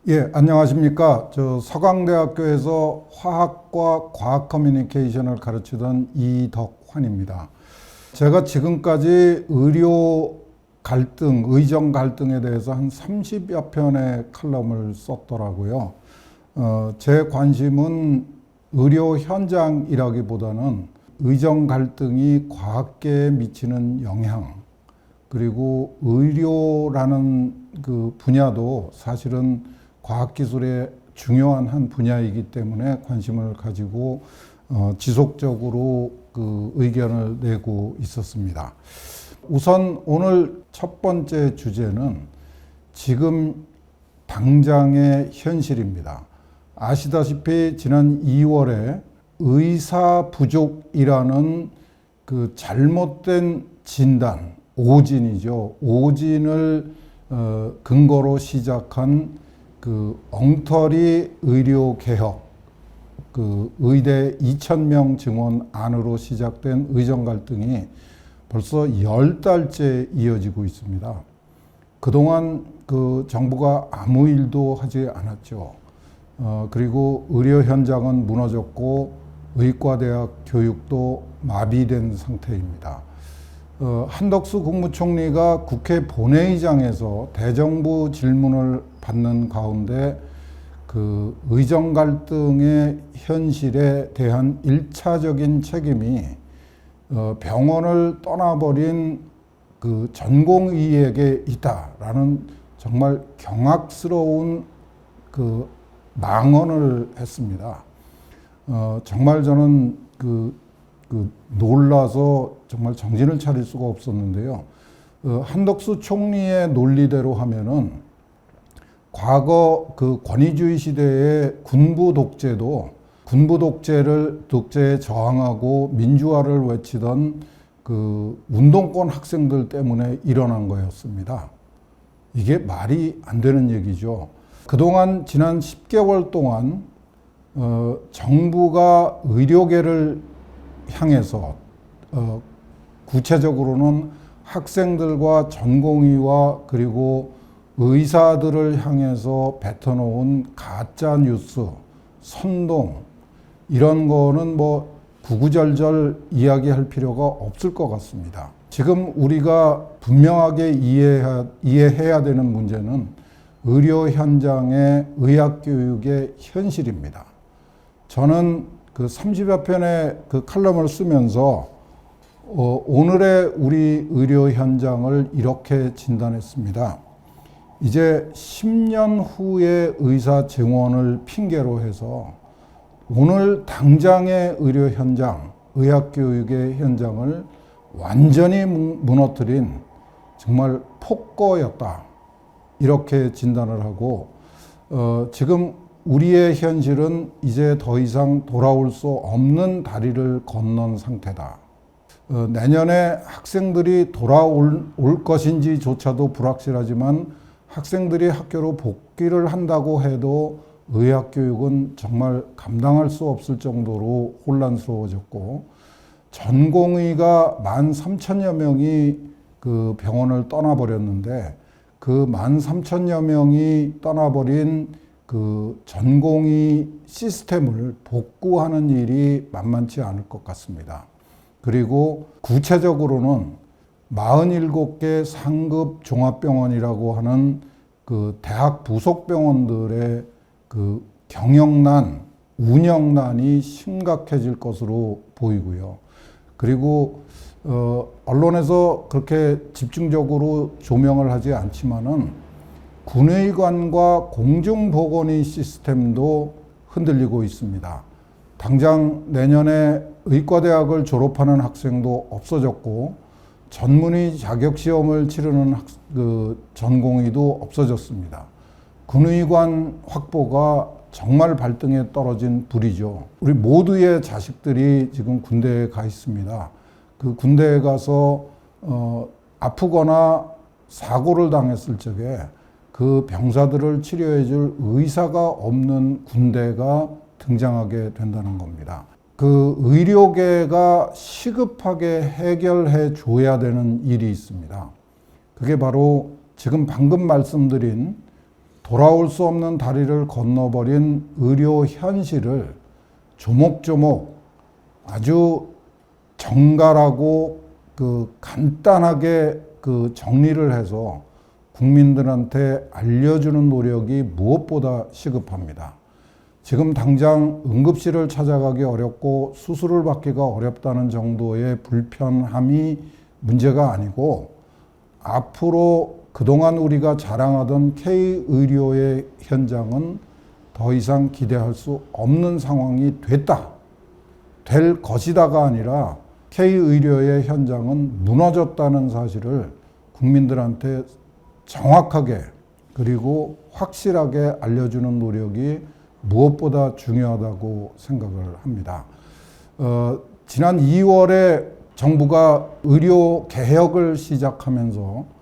예, 안녕하십니까. 서강대학교에서 화학과 과학 커뮤니케이션을 가르치던 이덕환입니다. 제가 지금까지 의료 갈등, 의정 갈등에 대해서 한 30여 편의 칼럼을 썼더라고요. 제 관심은 의료 현장이라기보다는 의정 갈등이 과학계에 미치는 영향, 그리고 의료라는 그 분야도 사실은 과학기술의 중요한 한 분야이기 때문에 관심을 가지고 지속적으로 그 의견을 내고 있었습니다. 우선 오늘 첫 번째 주제는 지금 당장의 현실입니다. 아시다시피 지난 2월에 의사 부족이라는 그 잘못된 진단, 오진이죠. 오진을 근거로 시작한 그 엉터리 의료 개혁, 그 의대 2,000명 증원 안으로 시작된 의정 갈등이 벌써 10달째 이어지고 있습니다. 그동안 그 정부가 아무 일도 하지 않았죠. 그리고 의료 현장은 무너졌고 의과대학 교육도 마비된 상태입니다. 한덕수 국무총리가 국회 본회의장에서 대정부 질문을 받는 가운데 그 의정 갈등의 현실에 대한 1차적인 책임이 병원을 떠나버린 그 전공의에게 있다라는 정말 경악스러운 그 망언을 했습니다. 정말 저는 놀라서 정말 정신을 차릴 수가 없었는데요. 한덕수 총리의 논리대로 하면은 과거 그 권위주의 시대의 군부 독재에 저항하고 민주화를 외치던 그 운동권 학생들 때문에 일어난 거였습니다. 이게 말이 안 되는 얘기죠. 그동안 지난 10개월 동안 정부가 의료계를 향해서 구체적으로는 학생들과 전공의와 그리고 의사들을 향해서 뱉어놓은 가짜 뉴스, 선동 이런 거는 뭐 구구절절 이야기할 필요가 없을 것 같습니다. 지금 우리가 분명하게 이해해야 되는 문제는 의료 현장의 의학 교육의 현실입니다. 저는 그 30여 편의 그 칼럼을 쓰면서 오늘의 우리 의료 현장을 이렇게 진단했습니다. 이제 10년 후의 의사 증원을 핑계로 해서 오늘 당장의 의료 현장, 의학 교육의 현장을 완전히 무너뜨린 정말 폭거였다. 이렇게 진단을 하고 지금 우리의 현실은 이제 더 이상 돌아올 수 없는 다리를 건넌 상태다. 내년에 학생들이 돌아올 것인지조차도 불확실하지만 학생들이 학교로 복귀를 한다고 해도 의학교육은 정말 감당할 수 없을 정도로 혼란스러워졌고 전공의가 13,000여 명이 그 병원을 떠나버렸는데 그 13,000여 명이 떠나버린 그 전공의 시스템을 복구하는 일이 만만치 않을 것 같습니다. 그리고 구체적으로는 47개 상급 종합병원이라고 하는 그 대학 부속 병원들의 그 경영난, 운영난이 심각해질 것으로 보이고요. 그리고 언론에서 그렇게 집중적으로 조명을 하지 않지만은 군의관과 공중보건의 시스템도 흔들리고 있습니다. 당장 내년에 의과대학을 졸업하는 학생도 없어졌고 전문의 자격시험을 치르는 그 전공의도 없어졌습니다. 군의관 확보가 정말 발등에 떨어진 불이죠. 우리 모두의 자식들이 지금 군대에 가 있습니다. 그 군대에 가서 아프거나 사고를 당했을 적에 그 병사들을 치료해 줄 의사가 없는 군대가 등장하게 된다는 겁니다. 그 의료계가 시급하게 해결해 줘야 되는 일이 있습니다. 그게 바로 지금 방금 말씀드린 돌아올 수 없는 다리를 건너버린 의료 현실을 조목조목 아주 정갈하고 간단하게 정리를 해서 국민들한테 알려주는 노력이 무엇보다 시급합니다. 지금 당장 응급실을 찾아가기 어렵고 수술을 받기가 어렵다는 정도의 불편함이 문제가 아니고, 앞으로 그동안 우리가 자랑하던 K의료의 현장은 더 이상 기대할 수 없는 상황이 될 것이다가 아니라 K의료의 현장은 무너졌다는 사실을 국민들한테 정확하게 그리고 확실하게 알려주는 노력이 무엇보다 중요하다고 생각을 합니다. 지난 2월에 정부가 의료 개혁을 시작하면서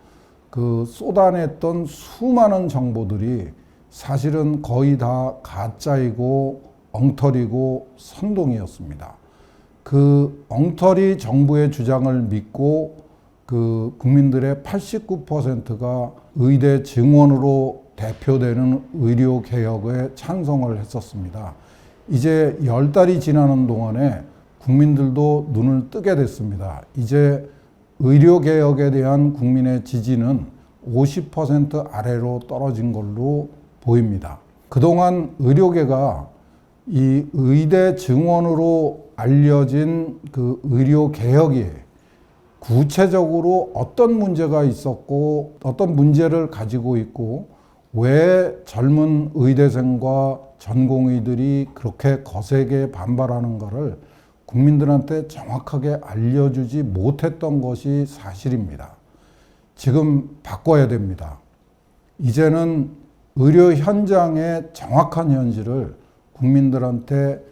쏟아냈던 수많은 정보들이 사실은 거의 다 가짜이고 엉터리고 선동이었습니다. 그 엉터리 정부의 주장을 믿고 국민들의 89%가 의대 증원으로 대표되는 의료 개혁에 찬성을 했었습니다. 이제 10달이 지나는 동안에 국민들도 눈을 뜨게 됐습니다. 이제 의료 개혁에 대한 국민의 지지는 50% 아래로 떨어진 걸로 보입니다. 그동안 의료계가 이 의대 증원으로 알려진 의료 개혁이 구체적으로 어떤 문제가 있었고 어떤 문제를 가지고 있고 왜 젊은 의대생과 전공의들이 그렇게 거세게 반발하는가를 국민들한테 정확하게 알려주지 못했던 것이 사실입니다. 지금 바꿔야 됩니다. 이제는 의료 현장의 정확한 현실을 국민들한테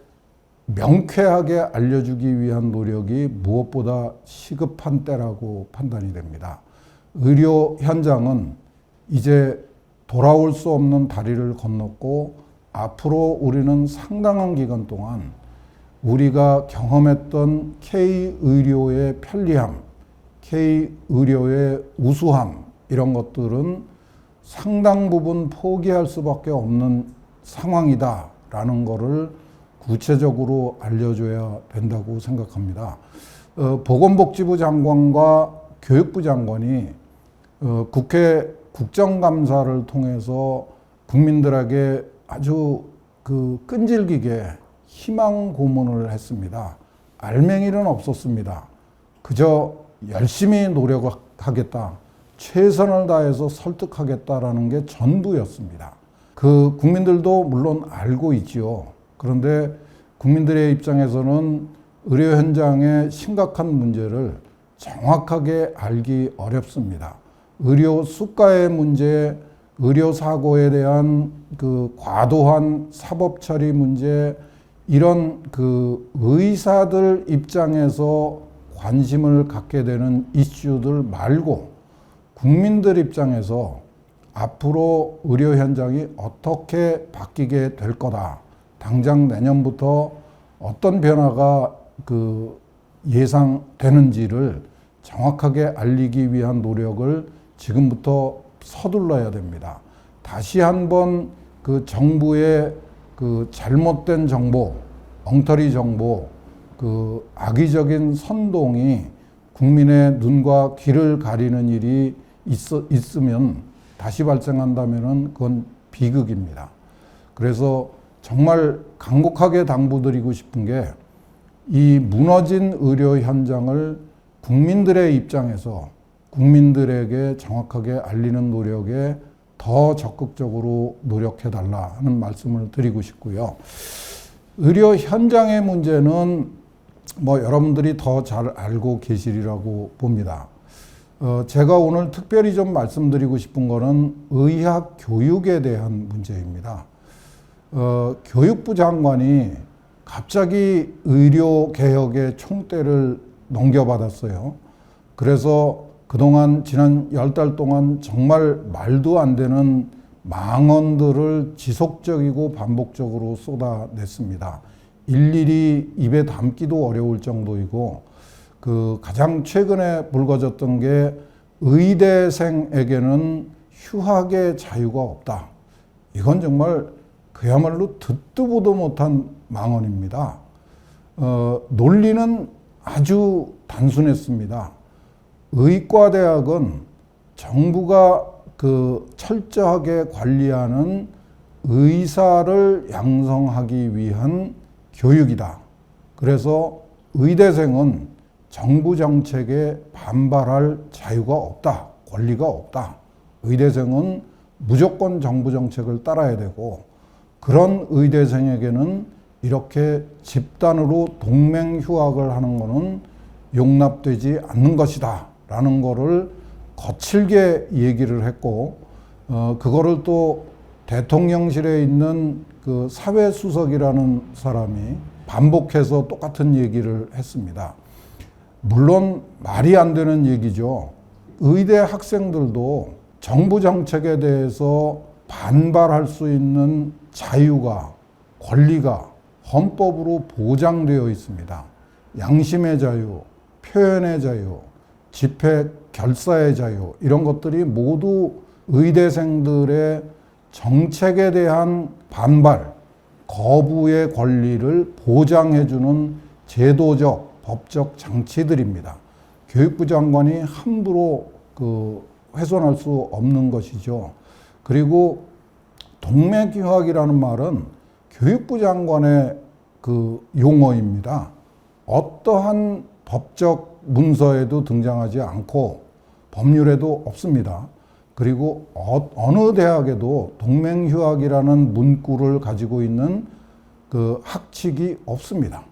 명쾌하게 알려주기 위한 노력이 무엇보다 시급한 때라고 판단이 됩니다. 의료 현장은 이제 돌아올 수 없는 다리를 건넜고, 앞으로 우리는 상당한 기간 동안 우리가 경험했던 K의료의 편리함, K의료의 우수함, 이런 것들은 상당 부분 포기할 수밖에 없는 상황이다라는 것을 구체적으로 알려줘야 된다고 생각합니다. 보건복지부 장관과 교육부 장관이 국회 국정감사를 통해서 국민들에게 아주 끈질기게 희망 고문을 했습니다. 알맹이는 없었습니다. 그저 열심히 노력하겠다, 최선을 다해서 설득하겠다라는 게 전부였습니다. 국민들도 물론 알고 있지요. 그런데 국민들의 입장에서는 의료 현장의 심각한 문제를 정확하게 알기 어렵습니다. 의료 수가의 문제, 의료 사고에 대한 과도한 사법 처리 문제, 이런 의사들 입장에서 관심을 갖게 되는 이슈들 말고 국민들 입장에서 앞으로 의료 현장이 어떻게 바뀌게 될 거다, 당장 내년부터 어떤 변화가 예상되는지를 정확하게 알리기 위한 노력을 지금부터 서둘러야 됩니다. 다시 한번 정부의 잘못된 정보, 엉터리 정보, 악의적인 선동이 국민의 눈과 귀를 가리는 일이 있으면, 다시 발생한다면 그건 비극입니다. 그래서 정말 간곡하게 당부드리고 싶은 게, 이 무너진 의료 현장을 국민들의 입장에서 국민들에게 정확하게 알리는 노력에 더 적극적으로 노력해달라 하는 말씀을 드리고 싶고요. 의료 현장의 문제는 여러분들이 더 잘 알고 계시리라고 봅니다. 제가 오늘 특별히 좀 말씀드리고 싶은 거는 의학 교육에 대한 문제입니다. 교육부 장관이 갑자기 의료 개혁의 총대를 넘겨받았어요. 그래서 그동안 지난 10달 동안 정말 말도 안 되는 망언들을 지속적이고 반복적으로 쏟아냈습니다. 일일이 입에 담기도 어려울 정도이고, 가장 최근에 불거졌던 게 의대생에게는 휴학의 자유가 없다, 이건 정말 그야말로 듣도 보도 못한 망언입니다. 논리는 아주 단순했습니다. 의과대학은 정부가 철저하게 관리하는 의사를 양성하기 위한 교육이다. 그래서 의대생은 정부 정책에 반발할 자유가 없다. 권리가 없다. 의대생은 무조건 정부 정책을 따라야 되고, 그런 의대생에게는 이렇게 집단으로 동맹 휴학을 하는 것은 용납되지 않는 것이다 라는 거를 거칠게 얘기를 했고, 그거를 또 대통령실에 있는 그 사회수석이라는 사람이 반복해서 똑같은 얘기를 했습니다. 물론 말이 안 되는 얘기죠. 의대 학생들도 정부 정책에 대해서 반발할 수 있는 자유가, 권리가 헌법으로 보장되어 있습니다. 양심의 자유, 표현의 자유, 집회 결사의 자유, 이런 것들이 모두 의대생들의 정책에 대한 반발, 거부의 권리를 보장해주는 제도적, 법적 장치들입니다. 교육부 장관이 함부로 훼손할 수 없는 것이죠. 그리고 동맥유학이라는 말은 교육부 장관의 용어입니다. 어떠한 법적 문서에도 등장하지 않고 법률에도 없습니다. 그리고 어느 대학에도 동맹휴학이라는 문구를 가지고 있는 그 학칙이 없습니다.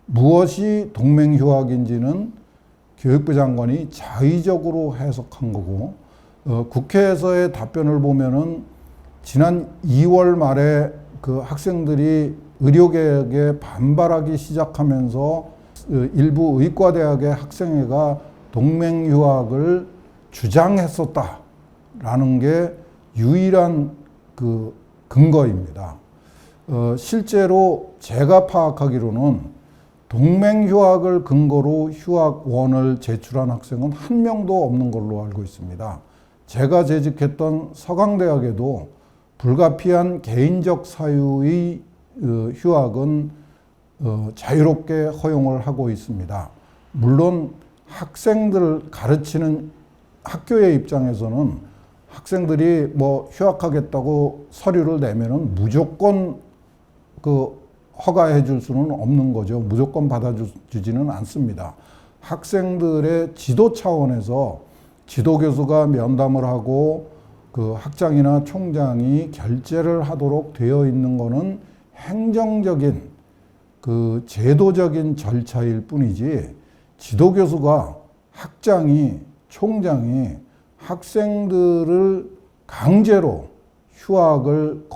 무엇이 동맹휴학인지는 교육부 장관이 자의적으로 해석한 거고, 국회에서의 답변을 보면은 지난 2월 말에 그 학생들이 의료개혁에 반발하기 시작하면서 일부 의과대학의 학생회가 동맹휴학을 주장했었다라는 게 유일한 그 근거입니다. 실제로 제가 파악하기로는 동맹휴학을 근거로 휴학원을 제출한 학생은 한 명도 없는 걸로 알고 있습니다. 제가 재직했던 서강대학에도 불가피한 개인적 사유의 휴학은 자유롭게 허용을 하고 있습니다. 물론 학생들을 가르치는 학교의 입장에서는 학생들이 휴학하겠다고 서류를 내면은 무조건 허가해 줄 수는 없는 거죠. 무조건 받아주지는 않습니다. 학생들의 지도 차원에서 지도교수가 면담을 하고 그 학장이나 총장이 결재를 하도록 되어 있는 거는 행정적인 그 제도적인 절차일 뿐이지, 지도교수가, 학장이, 총장이 학생들을 강제로 휴학을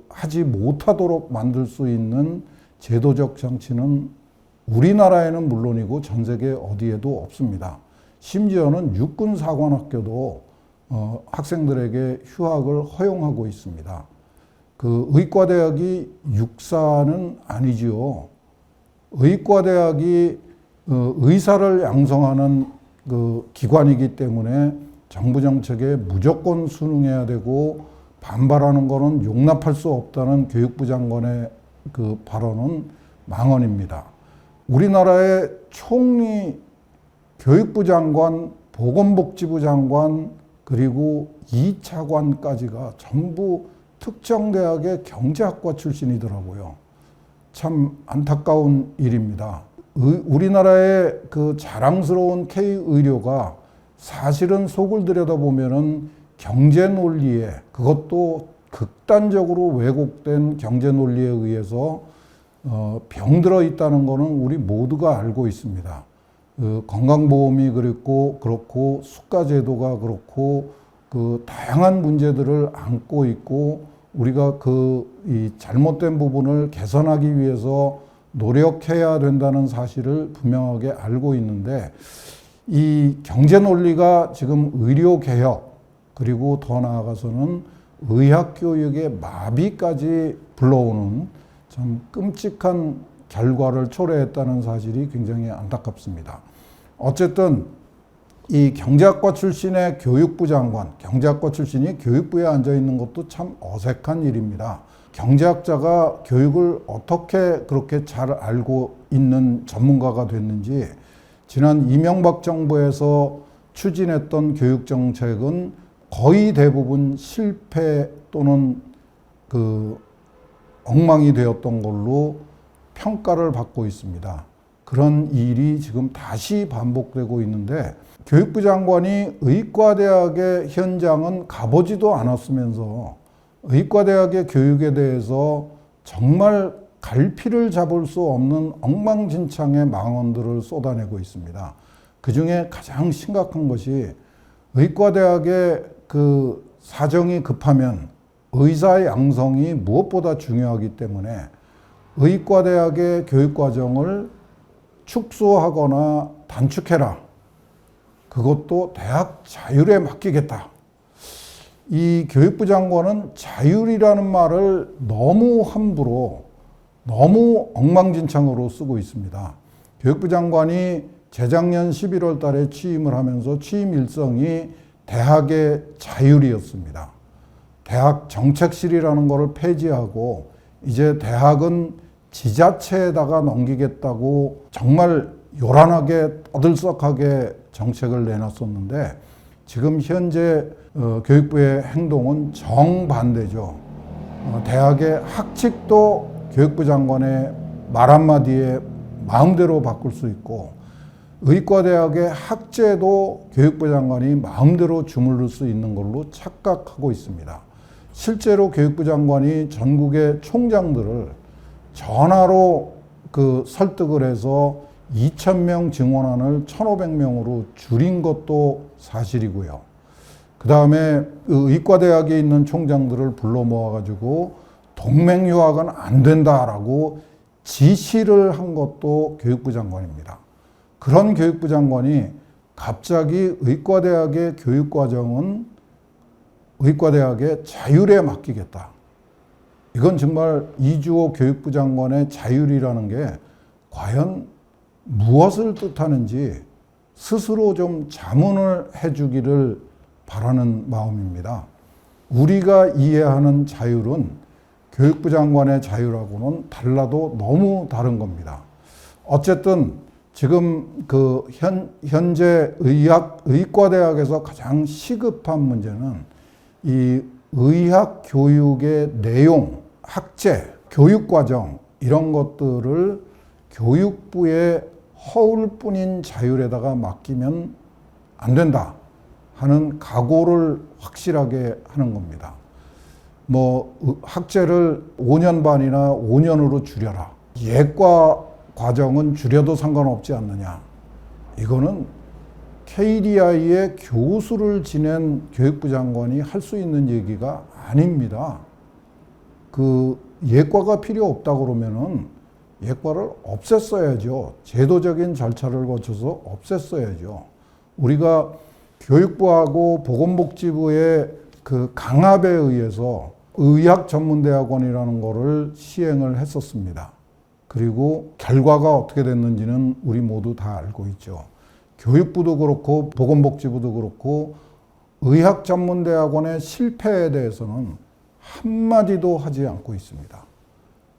하지 못하도록 만들 수 있는 제도적 장치는 우리나라에는 물론이고 전 세계 어디에도 없습니다. 심지어는 육군사관학교도 학생들에게 휴학을 허용하고 있습니다. 그 의과대학이 육사는 아니지요. 의과대학이 의사를 양성하는 그 기관이기 때문에 정부 정책에 무조건 순응해야 되고, 반발하는 것은 용납할 수 없다는 교육부 장관의 그 발언은 망언입니다. 우리나라의 총리, 교육부 장관, 보건복지부 장관, 그리고 2차관까지가 전부 특정 대학의 경제학과 출신이더라고요. 참 안타까운 일입니다. 우리나라의 그 자랑스러운 K의료가 사실은 속을 들여다보면은 경제 논리에, 그것도 극단적으로 왜곡된 경제 논리에 의해서 병들어 있다는 것은 우리 모두가 알고 있습니다. 건강보험이 그렇고 수가제도가 그렇고 그 다양한 문제들을 안고 있고, 우리가 이 잘못된 부분을 개선하기 위해서 노력해야 된다는 사실을 분명하게 알고 있는데, 이 경제 논리가 지금 의료개혁, 그리고 더 나아가서는 의학교육의 마비까지 불러오는 참 끔찍한 결과를 초래했다는 사실이 굉장히 안타깝습니다. 어쨌든 이 경제학과 출신의 교육부 장관, 경제학과 출신이 교육부에 앉아 있는 것도 참 어색한 일입니다. 경제학자가 교육을 어떻게 그렇게 잘 알고 있는 전문가가 됐는지, 지난 이명박 정부에서 추진했던 교육 정책은 거의 대부분 실패 또는 엉망이 되었던 걸로 평가를 받고 있습니다. 그런 일이 지금 다시 반복되고 있는데, 교육부 장관이 의과대학의 현장은 가보지도 않았으면서 의과대학의 교육에 대해서 정말 갈피를 잡을 수 없는 엉망진창의 망언들을 쏟아내고 있습니다. 그 중에 가장 심각한 것이, 의과대학의 사정이 급하면 의사 양성이 무엇보다 중요하기 때문에 의과대학의 교육과정을 축소하거나 단축해라. 그것도 대학 자율에 맡기겠다. 이 교육부 장관은 자율이라는 말을 너무 함부로, 너무 엉망진창으로 쓰고 있습니다. 교육부 장관이 재작년 11월 달에 취임을 하면서 취임 일성이 대학의 자율이었습니다. 대학 정책실이라는 것을 폐지하고 이제 대학은 지자체에다가 넘기겠다고 정말 요란하게 떠들썩하게 정책을 내놨었는데, 지금 현재 교육부의 행동은 정반대죠. 대학의 학칙도 교육부 장관의 말 한마디에 마음대로 바꿀 수 있고, 의과대학의 학제도 교육부 장관이 마음대로 주물를 수 있는 걸로 착각하고 있습니다. 실제로 교육부 장관이 전국의 총장들을 전화로 설득을 해서 2,000명 증원안을 1,500명으로 줄인 것도 사실이고요. 그 다음에 의과대학에 있는 총장들을 불러 모아가지고 동맹유학은 안 된다라고 지시를 한 것도 교육부 장관입니다. 그런 교육부 장관이 갑자기 의과대학의 교육과정은 의과대학의 자율에 맡기겠다. 이건 정말 이주호 교육부 장관의 자율이라는 게 과연 무엇을 뜻하는지 스스로 좀 자문을 해주기를 바라는 마음입니다. 우리가 이해하는 자율은 교육부 장관의 자율하고는 달라도 너무 다른 겁니다. 어쨌든 지금 현재 의과대학에서 가장 시급한 문제는 이 의학 교육의 내용, 학제, 교육과정 이런 것들을 교육부의 허울뿐인 자율에다가 맡기면 안 된다 하는 각오를 확실하게 하는 겁니다. 학제를 5년 반이나 5년으로 줄여라. 예과 과정은 줄여도 상관없지 않느냐. 이거는 KDI의 교수를 지낸 교육부 장관이 할 수 있는 얘기가 아닙니다. 예과가 필요 없다 그러면은 예과를 없앴어야죠. 제도적인 절차를 거쳐서 없앴어야죠. 우리가 교육부하고 보건복지부의 강압에 의해서 의학전문대학원이라는 거를 시행을 했었습니다. 그리고 결과가 어떻게 됐는지는 우리 모두 다 알고 있죠. 교육부도 그렇고 보건복지부도 그렇고 의학전문대학원의 실패에 대해서는 한마디도 하지 않고 있습니다.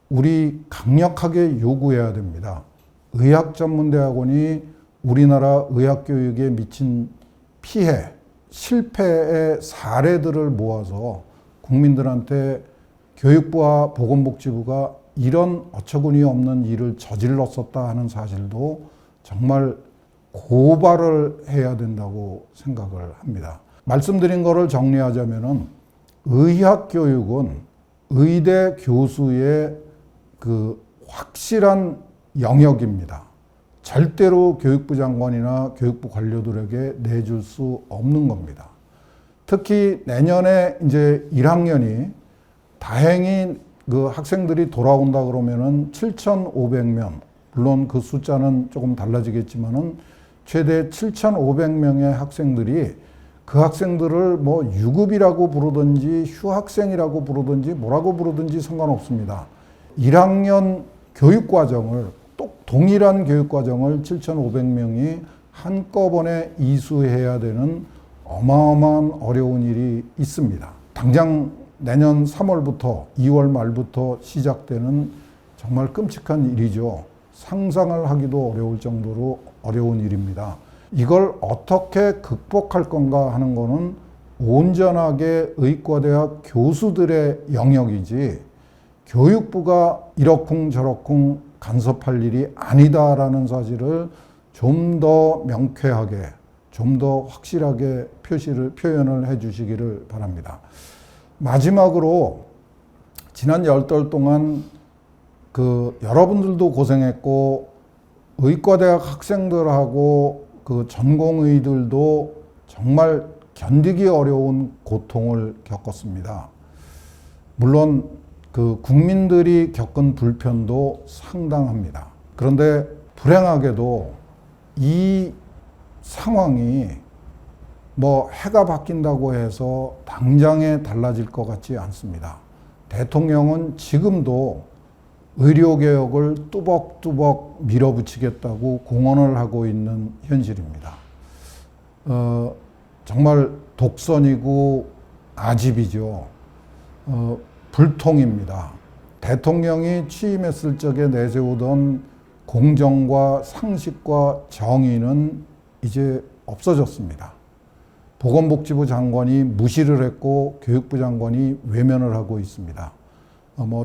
우리 강력하게 요구해야 됩니다. 의학전문대학원이 우리나라 의학교육에 미친 피해, 실패의 사례들을 모아서 국민들한테 교육부와 보건복지부가 이런 어처구니 없는 일을 저질렀었다 하는 사실도 정말 고발을 해야 된다고 생각을 합니다. 말씀드린 거를 정리하자면은 의학교육은 의대 교수의 확실한 영역입니다. 절대로 교육부 장관이나 교육부 관료들에게 내줄 수 없는 겁니다. 특히 내년에 이제 1학년이 다행히 학생들이 돌아온다 그러면은 7,500명, 물론 그 숫자는 조금 달라지겠지만은 최대 7,500명의 학생들이 그 학생들을 유급이라고 부르든지 휴학생이라고 부르든지 뭐라고 부르든지 상관없습니다. 1학년 교육과정을 동일한 교육과정을 7,500명이 한꺼번에 이수해야 되는 어마어마한 어려운 일이 있습니다. 당장 내년 3월부터 2월 말부터 시작되는 정말 끔찍한 일이죠. 상상을 하기도 어려울 정도로 어려운 일입니다. 이걸 어떻게 극복할 건가 하는 거는 온전하게 의과대학 교수들의 영역이지 교육부가 이러쿵저러쿵 간섭할 일이 아니다라는 사실을 좀 더 명쾌하게, 좀 더 확실하게 표현을 해 주시기를 바랍니다. 마지막으로 지난 10달 동안 여러분들도 고생했고 의과대학 학생들하고 전공의들도 정말 견디기 어려운 고통을 겪었습니다. 물론 국민들이 겪은 불편도 상당합니다. 그런데 불행하게도 이 상황이 해가 바뀐다고 해서 당장에 달라질 것 같지 않습니다. 대통령은 지금도 의료개혁을 뚜벅뚜벅 밀어붙이겠다고 공언을 하고 있는 현실입니다. 정말 독선이고 아집이죠. 불통입니다. 대통령이 취임했을 적에 내세우던 공정과 상식과 정의는 이제 없어졌습니다. 보건복지부 장관이 무시를 했고 교육부 장관이 외면을 하고 있습니다.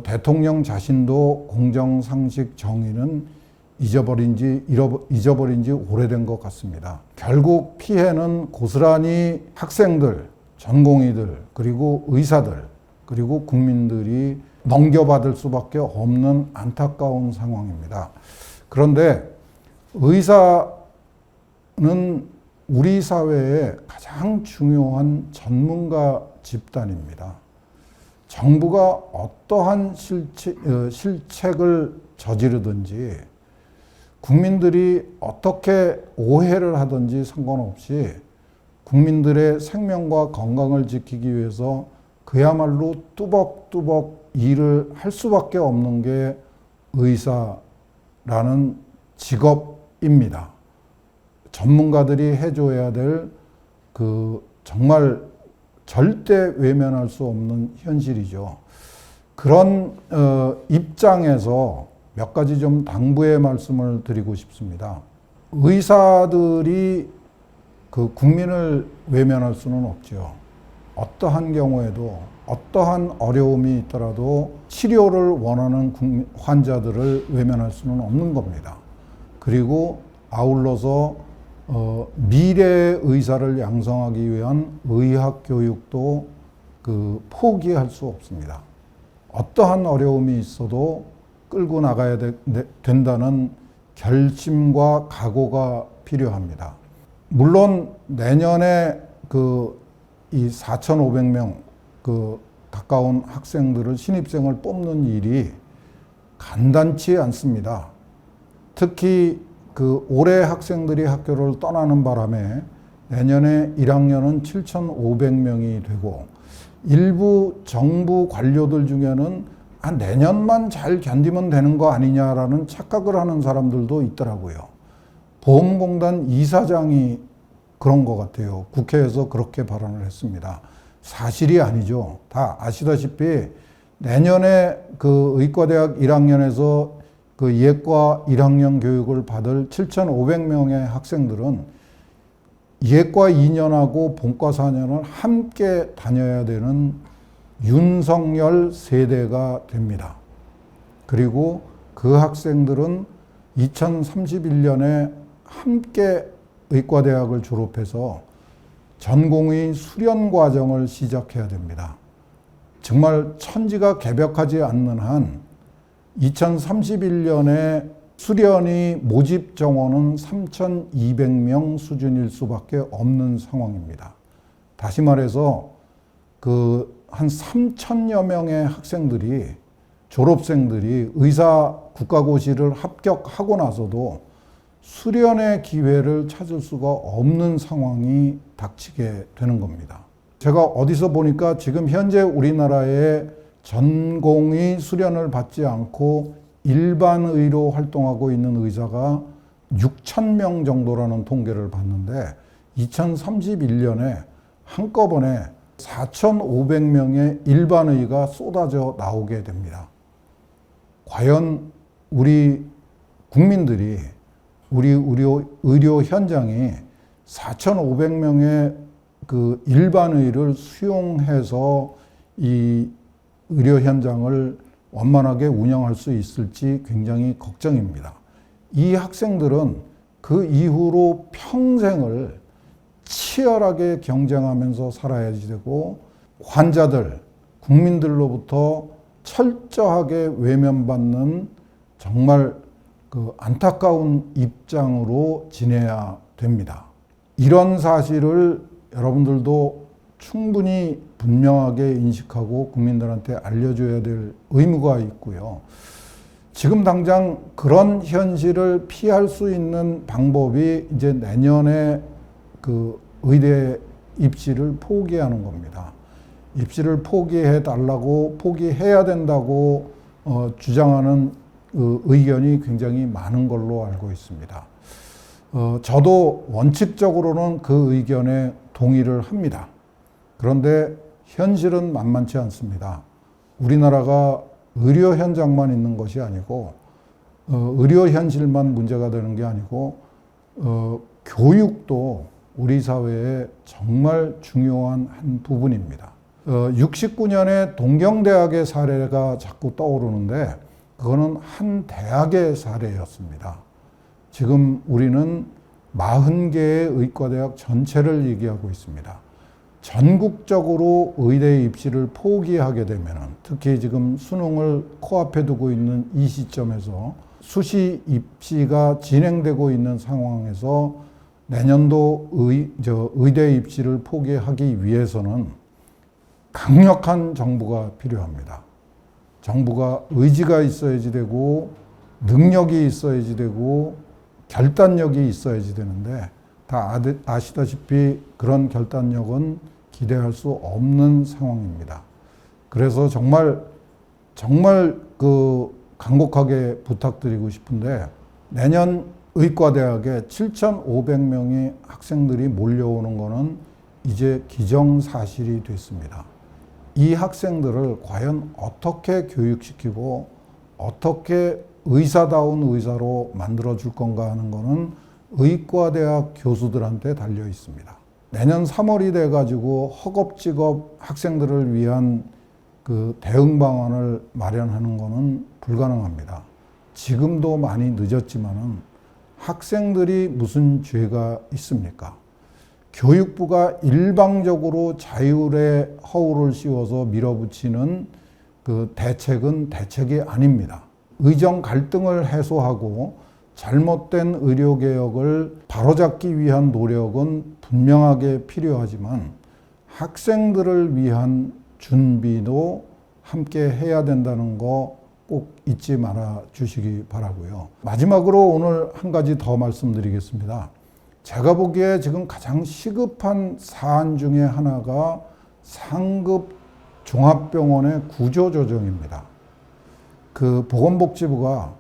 대통령 자신도 공정, 상식, 정의는 잊어버린 지 오래된 것 같습니다. 결국 피해는 고스란히 학생들, 전공의들, 그리고 의사들, 그리고 국민들이 넘겨받을 수밖에 없는 안타까운 상황입니다. 그런데 의사는 우리 사회의 가장 중요한 전문가 집단입니다. 정부가 어떠한 실책을 저지르든지 국민들이 어떻게 오해를 하든지 상관없이 국민들의 생명과 건강을 지키기 위해서 그야말로 뚜벅뚜벅 일을 할 수밖에 없는 게 의사라는 직업입니다. 전문가들이 해줘야 될 정말 절대 외면할 수 없는 현실이죠. 그런 입장에서 몇 가지 좀 당부의 말씀을 드리고 싶습니다. 의사들이 국민을 외면할 수는 없죠. 어떠한 경우에도 어떠한 어려움이 있더라도 치료를 원하는 환자들을 외면할 수는 없는 겁니다. 그리고 아울러서 미래의 의사를 양성하기 위한 의학 교육도 포기할 수 없습니다. 어떠한 어려움이 있어도 끌고 나가야 된다는 결심과 각오가 필요합니다. 물론 내년에 이 4,500명 가까운 학생들을 신입생을 뽑는 일이 간단치 않습니다. 특히 올해 학생들이 학교를 떠나는 바람에 내년에 1학년은 7,500명이 되고 일부 정부 관료들 중에는 내년만 잘 견디면 되는 거 아니냐라는 착각을 하는 사람들도 있더라고요. 보험공단 이사장이 그런 것 같아요. 국회에서 그렇게 발언을 했습니다. 사실이 아니죠. 다 아시다시피 내년에 의과대학 1학년에서 예과 1학년 교육을 받을 7,500명의 학생들은 예과 2년하고 본과 4년을 함께 다녀야 되는 윤석열 세대가 됩니다. 그리고 그 학생들은 2031년에 함께 의과대학을 졸업해서 전공의 수련 과정을 시작해야 됩니다. 정말 천지가 개벽하지 않는 한 2031년에 수련의 모집 정원은 3,200명 수준일 수밖에 없는 상황입니다. 다시 말해서 한 3,000여 명의 학생들이, 졸업생들이 의사 국가고시를 합격하고 나서도 수련의 기회를 찾을 수가 없는 상황이 닥치게 되는 겁니다. 제가 어디서 보니까 지금 현재 우리나라에 전공의 수련을 받지 않고 일반의로 활동하고 있는 의사가 6천 명 정도라는 통계를 봤는데 2031년에 한꺼번에 4,500명의 일반의가 쏟아져 나오게 됩니다. 과연 우리 국민들이 우리 의료 현장이 4,500명의 그 일반의를 수용해서 이 의료 현장을 원만하게 운영할 수 있을지 굉장히 걱정입니다. 이 학생들은 그 이후로 평생을 치열하게 경쟁하면서 살아야지 되고 환자들, 국민들로부터 철저하게 외면받는 정말 그 안타까운 입장으로 지내야 됩니다. 이런 사실을 여러분들도 충분히 분명하게 인식하고 국민들한테 알려줘야 될 의무가 있고요. 지금 당장 그런 현실을 피할 수 있는 방법이 이제 내년에 그 의대 입시를 포기하는 겁니다. 입시를 포기해 달라고, 포기해야 된다고 주장하는 의견이 굉장히 많은 걸로 알고 있습니다. 저도 원칙적으로는 그 의견에 동의를 합니다. 그런데 현실은 만만치 않습니다. 우리나라가 의료 현장만 있는 것이 아니고 의료 현실만 문제가 되는 게 아니고 교육도 우리 사회의 정말 중요한 한 부분입니다. 69년에 동경대학의 사례가 자꾸 떠오르는데 그거는 한 대학의 사례였습니다. 지금 우리는 40개의 의과대학 전체를 얘기하고 있습니다. 전국적으로 의대 입시를 포기하게 되면 특히 지금 수능을 코앞에 두고 있는 이 시점에서 수시 입시가 진행되고 있는 상황에서 내년도 의대 입시를 포기하기 위해서는 강력한 정부가 필요합니다. 정부가 의지가 있어야지 되고 능력이 있어야지 되고 결단력이 있어야지 되는데 다 아시다시피 그런 결단력은 기대할 수 없는 상황입니다. 그래서 정말 그 간곡하게 부탁드리고 싶은데 내년 의과대학에 7,500명의 학생들이 몰려오는 것은 이제 기정사실이 됐습니다. 이 학생들을 과연 어떻게 교육시키고 어떻게 의사다운 의사로 만들어줄 건가 하는 것은 의과대학 교수들한테 달려 있습니다. 내년 3월이 돼가지고 허겁지겁 학생들을 위한 그 대응 방안을 마련하는 것은 불가능합니다. 지금도 많이 늦었지만은 학생들이 무슨 죄가 있습니까? 교육부가 일방적으로 자율의 허울을 씌워서 밀어붙이는 그 대책은 대책이 아닙니다. 의정 갈등을 해소하고 잘못된 의료개혁을 바로잡기 위한 노력은 분명하게 필요하지만 학생들을 위한 준비도 함께 해야 된다는 거 꼭 잊지 말아 주시기 바라고요. 마지막으로 오늘 한 가지 더 말씀드리겠습니다. 제가 보기에 지금 가장 시급한 사안 중에 하나가 상급 종합병원의 구조조정입니다. 그 보건복지부가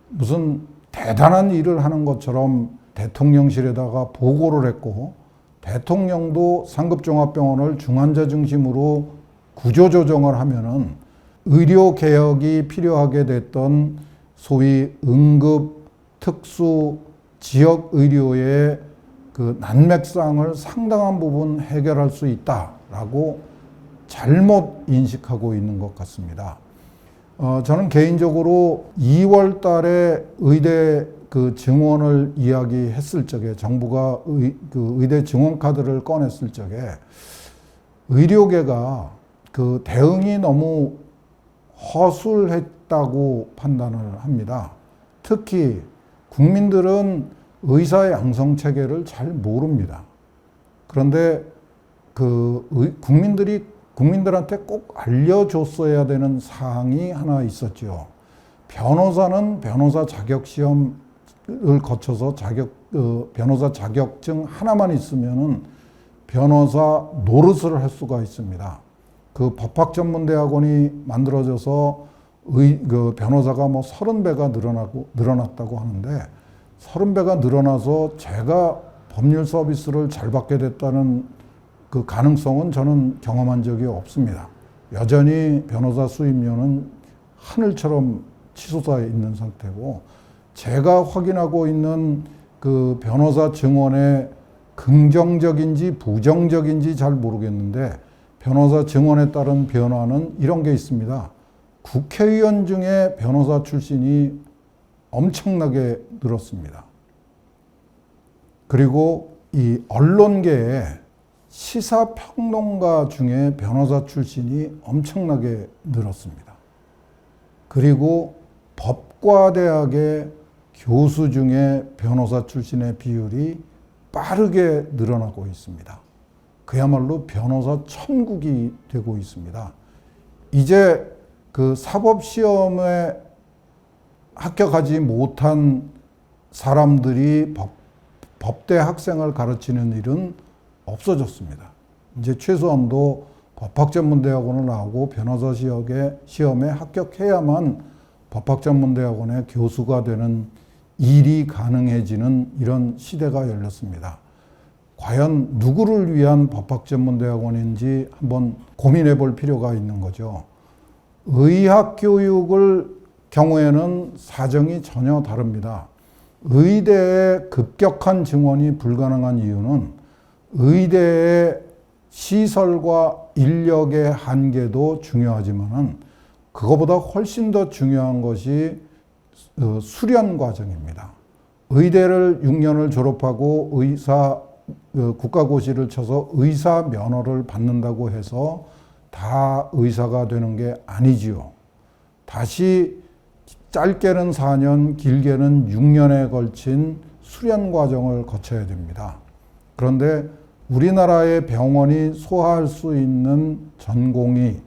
무슨 대단한 일을 하는 것처럼 대통령실에다가 보고를 했고 대통령도 상급종합병원을 중환자 중심으로 구조조정을 하면은 의료개혁이 필요하게 됐던 소위 응급, 특수, 지역의료의 그 난맥상을 상당한 부분 해결할 수 있다라고 잘못 인식하고 있는 것 같습니다. 저는 개인적으로 2월 달에 의대 그 증원을 이야기했을 적에 정부가 의대 증원 카드를 꺼냈을 적에 의료계가 그 대응이 너무 허술했다고 판단을 합니다. 특히 국민들은 의사 양성 체계를 잘 모릅니다. 그런데 국민들한테 꼭 알려줬어야 되는 사항이 하나 있었죠. 변호사는 변호사 자격 시험을 거쳐서 변호사 자격증 하나만 있으면은 변호사 노릇을 할 수가 있습니다. 그 법학전문대학원이 만들어져서 변호사가 뭐 30배가 늘어났다고 하는데 30배가 늘어나서 제가 법률 서비스를 잘 받게 됐다는 그 가능성은 저는 경험한 적이 없습니다. 여전히 변호사 수임료는 하늘처럼 치솟아 있는 상태고, 제가 확인하고 있는 그 변호사 증언의 긍정적인지 부정적인지 잘 모르겠는데, 변호사 증언에 따른 변화는 이런 게 있습니다. 국회의원 중에 변호사 출신이 엄청나게 늘었습니다. 그리고 이 언론계에 시사평론가 중에 변호사 출신이 엄청나게 늘었습니다. 그리고 법과대학의 교수 중에 변호사 출신의 비율이 빠르게 늘어나고 있습니다. 그야말로 변호사 천국이 되고 있습니다. 이제 그 사법시험에 합격하지 못한 사람들이 법대 학생을 가르치는 일은 없어졌습니다. 이제 최소한도 법학전문대학원을 나오고 변호사 시험에 합격해야만 법학전문대학원의 교수가 되는 일이 가능해지는 이런 시대가 열렸습니다. 과연 누구를 위한 법학전문대학원인지 한번 고민해 볼 필요가 있는 거죠. 의학교육을 경우에는 사정이 전혀 다릅니다. 의대에 급격한 증원이 불가능한 이유는 의대의 시설과 인력의 한계도 중요하지만 그거보다 훨씬 더 중요한 것이 수련 과정입니다. 의대를 6년을 졸업하고 국가고시를 쳐서 의사 면허를 받는다고 해서 다 의사가 되는 게 아니지요. 다시 짧게는 4년, 길게는 6년에 걸친 수련 과정을 거쳐야 됩니다. 그런데 우리나라의 병원이 소화할 수 있는 전공의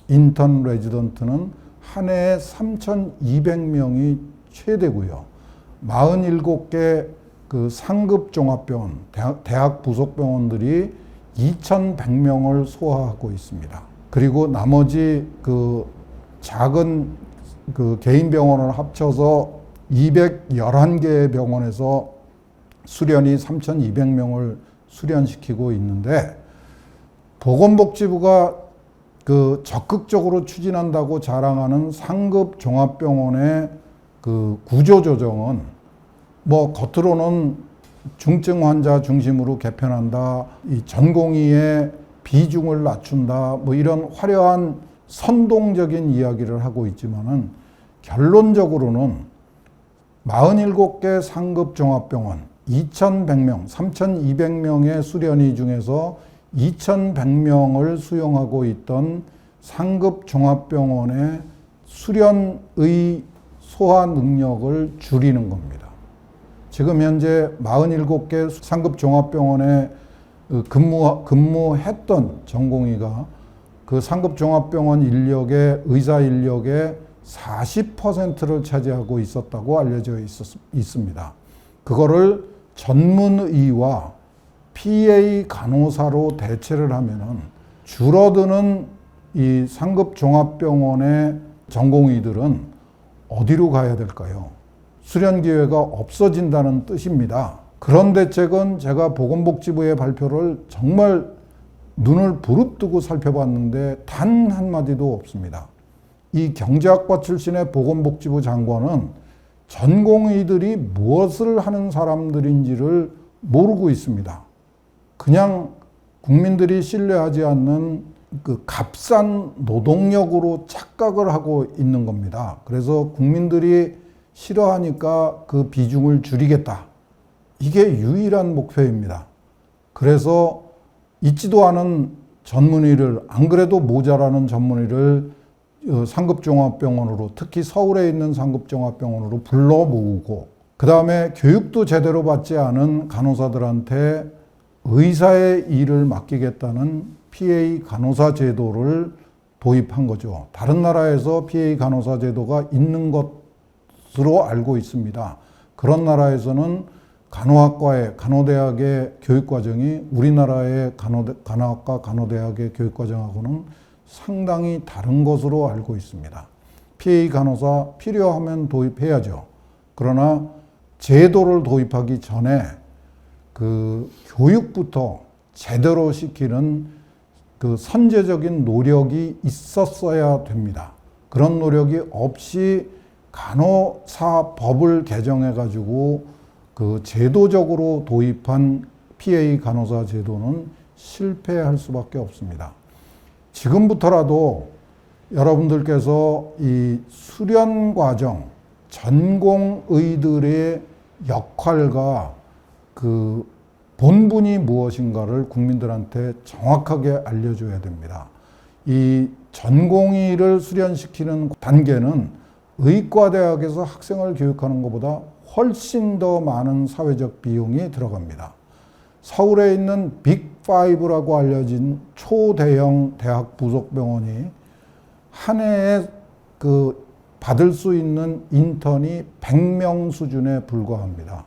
인턴 레지던트는 한 해에 3,200명이 최대고요. 47개 그 상급 종합병원, 대학 부속 병원들이 2,100명을 소화하고 있습니다. 그리고 나머지 그 작은 그 개인 병원을 합쳐서 211개의 병원에서 수련이 3,200명을 수련시키고 있는데, 보건복지부가 그 적극적으로 추진한다고 자랑하는 상급 종합병원의 그 구조조정은 뭐 겉으로는 중증 환자 중심으로 개편한다, 이 전공의의 비중을 낮춘다, 뭐 이런 화려한 선동적인 이야기를 하고 있지만은 결론적으로는 47개 상급 종합병원 2,100명, 3,200명의 수련의 중에서 2,100명을 수용하고 있던 상급 종합병원의 수련의 소화 능력을 줄이는 겁니다. 지금 현재 47개 상급 종합병원에 근무했던 전공의가 그 상급 종합병원 인력의 의사 인력의 40%를 차지하고 있었다고 알려져 있습니다. 그거를 전문의와 PA 간호사로 대체를 하면은 줄어드는 이 상급 종합병원의 전공의들은 어디로 가야 될까요? 수련 기회가 없어진다는 뜻입니다. 그런 대책은 제가 보건복지부의 발표를 정말 눈을 부릅뜨고 살펴봤는데 단 한마디도 없습니다. 이 경제학과 출신의 보건복지부 장관은 전공의들이 무엇을 하는 사람들인지를 모르고 있습니다. 그냥 국민들이 신뢰하지 않는 그 값싼 노동력으로 착각을 하고 있는 겁니다. 그래서 국민들이 싫어하니까 그 비중을 줄이겠다. 이게 유일한 목표입니다. 그래서 있지도 않은 전문의를, 안 그래도 모자라는 전문의를 상급종합병원으로, 특히 서울에 있는 상급종합병원으로 불러 모으고, 그 다음에 교육도 제대로 받지 않은 간호사들한테 의사의 일을 맡기겠다는 PA 간호사 제도를 도입한 거죠. 다른 나라에서 PA 간호사 제도가 있는 것으로 알고 있습니다. 그런 나라에서는 간호학과의, 간호대학의 교육과정이 우리나라의 간호학과, 간호대학의 교육과정하고는 상당히 다른 것으로 알고 있습니다. PA 간호사 필요하면 도입해야죠. 그러나 제도를 도입하기 전에 그 교육부터 제대로 시키는 그 선제적인 노력이 있었어야 됩니다. 그런 노력이 없이 간호사법을 개정해 가지고 그 제도적으로 도입한 PA 간호사 제도는 실패할 수밖에 없습니다. 지금부터라도 여러분들께서 이 수련 과정, 전공의들의 역할과 그 본분이 무엇인가를 국민들한테 정확하게 알려줘야 됩니다. 이 전공의를 수련시키는 단계는 의과대학에서 학생을 교육하는 것보다 훨씬 더 많은 사회적 비용이 들어갑니다. 서울에 있는 빅5라고 알려진 초대형 대학 부속병원이 한 해에 그 받을 수 있는 인턴이 100명 수준에 불과합니다.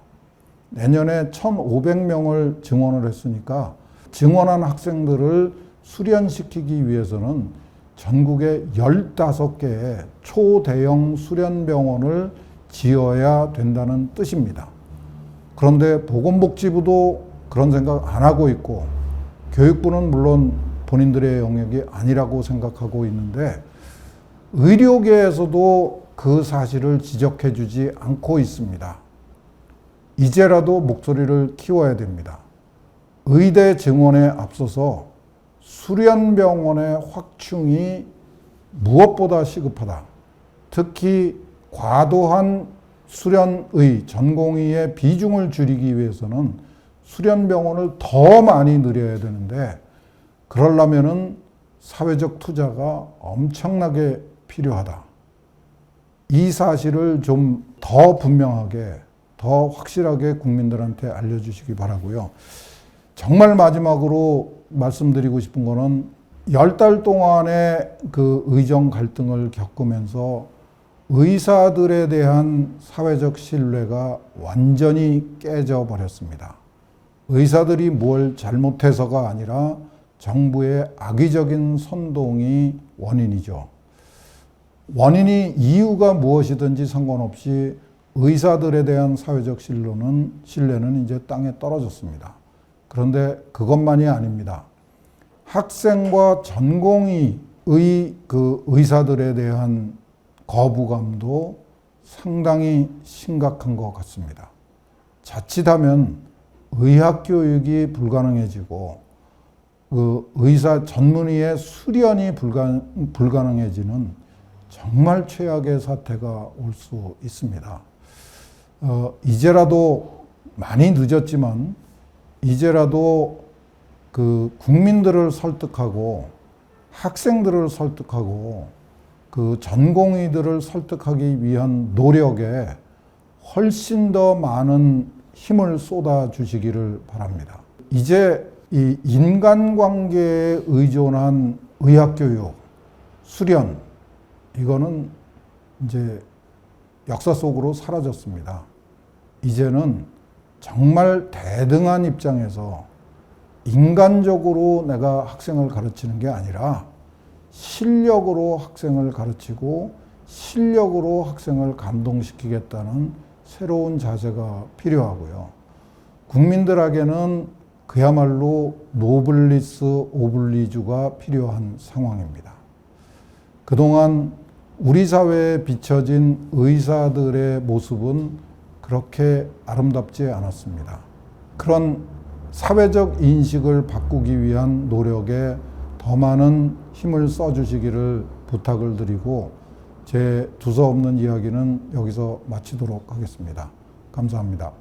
내년에 1,500명을 증원을 했으니까 증원한 학생들을 수련시키기 위해서는 전국에 15개의 초대형 수련병원을 지어야 된다는 뜻입니다. 그런데 보건복지부도 그런 생각 안 하고 있고 교육부는 물론 본인들의 영역이 아니라고 생각하고 있는데 의료계에서도 그 사실을 지적해 주지 않고 있습니다. 이제라도 목소리를 키워야 됩니다. 의대 증원에 앞서서 수련병원의 확충이 무엇보다 시급하다. 특히 과도한 수련의, 전공의의 비중을 줄이기 위해서는 수련병원을 더 많이 늘려야 되는데 그러려면은 사회적 투자가 엄청나게 필요하다. 이 사실을 좀 더 분명하게, 더 확실하게 국민들한테 알려주시기 바라고요. 정말 마지막으로 말씀드리고 싶은 거는 10달 동안의 그 의정 갈등을 겪으면서 의사들에 대한 사회적 신뢰가 완전히 깨져 버렸습니다. 의사들이 뭘 잘못해서가 아니라 정부의 악의적인 선동이 원인이죠. 원인이 이유가 무엇이든지 상관없이 의사들에 대한 사회적 신뢰는 이제 땅에 떨어졌습니다. 그런데 그것만이 아닙니다. 학생과 전공의의 그 의사들에 대한 거부감도 상당히 심각한 것 같습니다. 자칫하면 의학 교육이 불가능해지고 그 의사 전문의의 수련이 불가능해지는 정말 최악의 사태가 올 수 있습니다. 이제라도 많이 늦었지만 이제라도 그 국민들을 설득하고 학생들을 설득하고 그 전공의들을 설득하기 위한 노력에 훨씬 더 많은 힘을 쏟아 주시기를 바랍니다. 이제 이 인간관계에 의존한 의학교육, 수련, 이거는 이제 역사 속으로 사라졌습니다. 이제는 정말 대등한 입장에서 인간적으로 내가 학생을 가르치는 게 아니라 실력으로 학생을 가르치고 실력으로 학생을 감동시키겠다는 새로운 자세가 필요하고요. 국민들에게는 그야말로 노블리스 오블리주가 필요한 상황입니다. 그동안 우리 사회에 비춰진 의사들의 모습은 그렇게 아름답지 않았습니다. 그런 사회적 인식을 바꾸기 위한 노력에 더 많은 힘을 써주시기를 부탁을 드리고 제 두서없는 이야기는 여기서 마치도록 하겠습니다. 감사합니다.